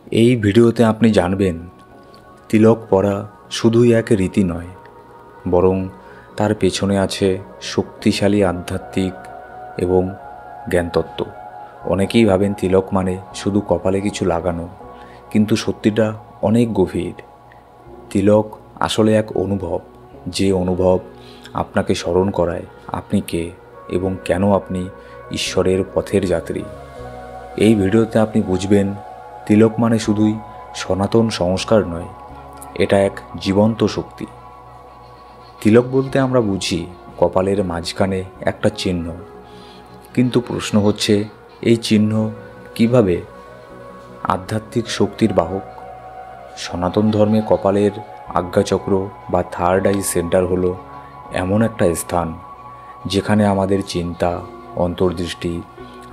এই ভিডিওতে আপনি জানবেন তিলক পরা শুধুই এক রীতি নয়, বরং তার পেছনে আছে শক্তিশালী আধ্যাত্মিক এবং জ্ঞানতত্ত্ব। অনেকেই ভাবেন তিলক মানে শুধু কপালে কিছু লাগানো, কিন্তু সত্যিটা অনেক গভীর। তিলক আসলে এক অনুভব, যে অনুভব আপনাকে স্মরণ করায় আপনি কে এবং কেন আপনি ঈশ্বরের পথের যাত্রী। এই ভিডিওতে আপনি বুঝবেন তিলক মানে শুধুই সনাতন সংস্কার নয়, এটা এক জীবন্ত শক্তি। তিলক বলতে আমরা বুঝি কপালের মাঝখানে একটা চিহ্ন, কিন্তু প্রশ্ন হচ্ছে এই চিহ্ন কিভাবে আধ্যাত্মিক শক্তির বাহক। সনাতন ধর্মে কপালের আজ্ঞাচক্র বা থার্ড আই সেন্টার হলো এমন একটা স্থান যেখানে আমাদের চিন্তা, অন্তর্দৃষ্টি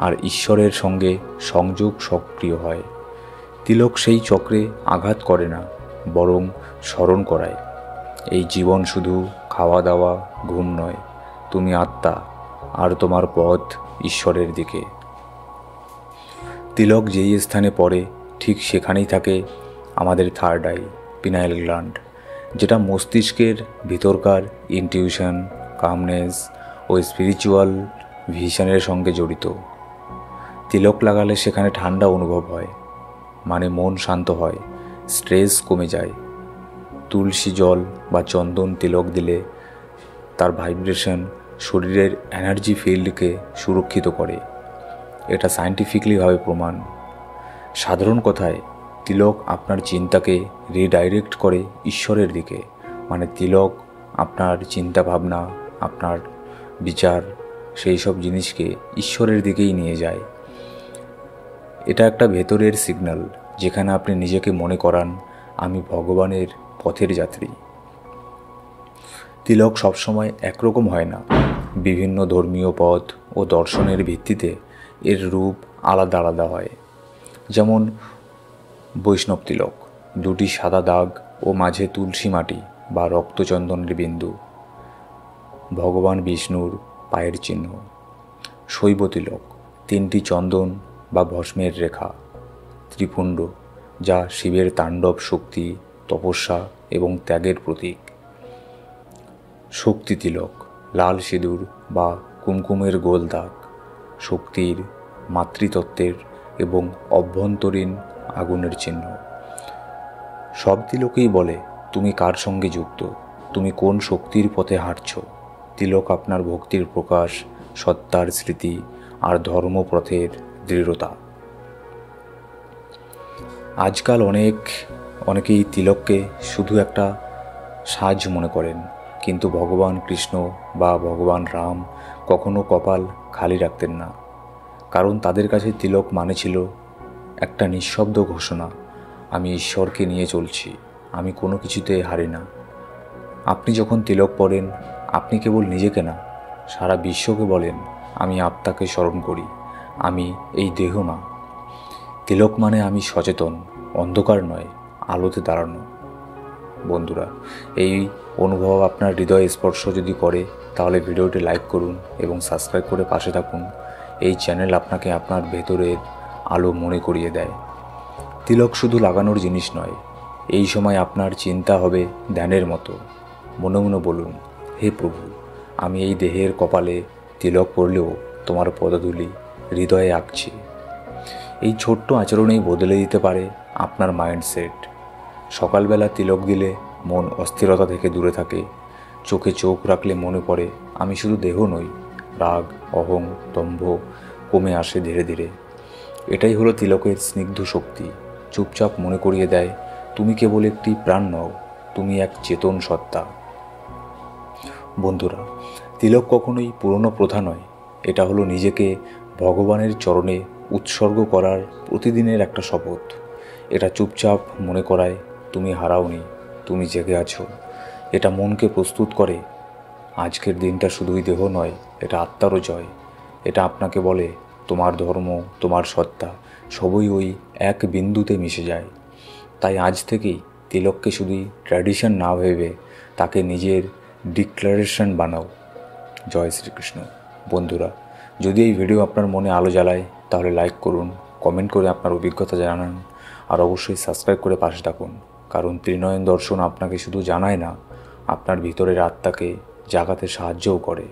আর ঈশ্বরের সঙ্গে সংযোগ সক্রিয় হয়। তিলক সেই চক্রে আঘাত করে না, বরং স্মরণ করায় এই জীবন শুধু খাওয়া দাওয়া, ঘুম নয়, তুমি আত্মা আর তোমার পথ ঈশ্বরের দিকে। তিলক যেই স্থানে পড়ে ঠিক সেখানেই থাকে আমাদের থার্ড আই, পিনাইল গ্ল্যান্ড, যেটা মস্তিষ্কের ভিতরকার ইনটিউশন, কামনেস ও স্পিরিচুয়াল ভিশনের সঙ্গে জড়িত। তিলক লাগালে সেখানে ঠান্ডা অনুভব হয়, মানে মন শান্ত হয়, স্ট্রেস কমে যায়। তুলসী জল বা চন্দন তিলক দিলে তার ভাইব্রেশন শরীরের এনার্জি ফিল্ডকে সুরক্ষিত করে। এটা সায়েন্টিফিকলিভাবে প্রমাণ। সাধারণ কথায় তিলক আপনার চিন্তাকে রিডাইরেক্ট করে ঈশ্বরের দিকে, মানে তিলক আপনার চিন্তা ভাবনা, আপনার বিচার, সেই সব জিনিসকে ঈশ্বরের দিকেই নিয়ে যায়। এটা একটা ভেতরের সিগন্যাল, যেখানে আপনি নিজেকে মনে করান আমি ভগবানের পথের যাত্রী। তিলক সবসময় একরকম হয় না। বিভিন্ন ধর্মীয় পথ ও দর্শনের ভিত্তিতে এর রূপ আলাদা আলাদা হয়। যেমন বৈষ্ণব তিলক, দুটি সাদা দাগ ও মাঝে তুলসী মাটি বা রক্তচন্দনের বিন্দু, ভগবান বিষ্ণুর পায়ের চিহ্ন। শৈব তিলক, তিনটি চন্দন বা ভস্মের রেখা, ত্রিপুণ্ড, যা শিবের তাণ্ডব শক্তি, তপস্যা এবং ত্যাগের প্রতীক। শক্তি তিলক, লাল সিঁদুর বা কুমকুমের গোল দাগ, শক্তির, মাতৃতত্ত্বের এবং অভ্যন্তরীণ আগুনের চিহ্ন। সব তিলকই বলে তুমি কার সঙ্গে যুক্ত, তুমি কোন শক্তির পথে হাঁটছ। তিলক আপনার ভক্তির প্রকাশ, সত্তার স্মৃতি আর ধর্মপথের দৃঢ়তা। আজকাল অনেকেই তিলককে শুধু একটা সাজ মনে করেন, কিন্তু ভগবান কৃষ্ণ বা ভগবান রাম কখনো কপাল খালি রাখতেন না, কারণ তাদের কাছে তিলক মানে ছিল একটা নিঃশব্দ ঘোষণা, আমি ঈশ্বরকে নিয়ে চলছি, আমি কোনো কিছুতে হারি না। আপনি যখন তিলক পড়েন, আপনি কেবল নিজেকে না, সারা বিশ্বকে বলেন আমি আত্মাকে স্মরণ করি, আমি এই দেহ না। তিলক মানে আমি সচেতন, অন্ধকার নয়, আলোতে দাঁড়ানো। বন্ধুরা, এই অনুভব আপনার হৃদয় স্পর্শ যদি করে, তাহলে ভিডিওটি লাইক করুন এবং সাবস্ক্রাইব করে পাশে থাকুন। এই চ্যানেল আপনাকে আপনার ভেতরের আলো মনে করিয়ে দেয়। তিলক শুধু লাগানোর জিনিস নয়, এই সময় আপনার চিন্তা হবে ধ্যানের মতো। মনে মনে বলুন, হে প্রভু, আমি এই দেহের কপালে তিলক পড়লেও তোমার পদধূলি হৃদয়ে আঁকছি। এই ছোট্ট আচরণেই বদলে দিতে পারে আপনার মাইন্ডসেট। সকালবেলা তিলক দিলে মন অস্থিরতা থেকে দূরে থাকে। চোখে চোখ রাখলে মনে পড়ে আমি শুধু দেহ নই, রাগ, অহং, দম্ভ কমে আসে ধীরে ধীরে। এটাই হলো তিলকের স্নিগ্ধ শক্তি। চুপচাপ মনে করিয়ে দেয় তুমি কেবল একটি প্রাণ নও, তুমি এক চেতন সত্তা। বন্ধুরা, তিলক কখনোই পুরনো প্রথা নয়, এটা হলো নিজেকে ভগবানের চরণে উৎসর্গ করার প্রতিদিনের একটা শপথ। এটা চুপচাপ মনে করায় তুমি হারাওনি, তুমি জেগে আছো। এটা মনকে প্রস্তুত করে আজকের দিনটা শুধুই দেহ নয়, এটা আত্মারও জয়। এটা আপনাকে বলে তোমার ধর্ম, তোমার সত্তা সবই ওই এক বিন্দুতে মিশে যায়। তাই আজ থেকেই তিলককে শুধুই ট্র্যাডিশন না ভেবে তাকে নিজের ডিক্লারেশন বানাও। জয় শ্রীকৃষ্ণ। বন্ধুরা, যদি এই ভিডিও আপনার মনে আলো জ্বালায়, তাহলে লাইক করুন, কমেন্ট করে আপনার অভিজ্ঞতা জানান আর অবশ্যই সাবস্ক্রাইব করে পাশে থাকুন, কারণ ত্রিনয়ন দর্শন আপনাকে শুধু জানায় না, আপনার ভিতরের আত্মাকে জাগাতে সাহায্যও করে।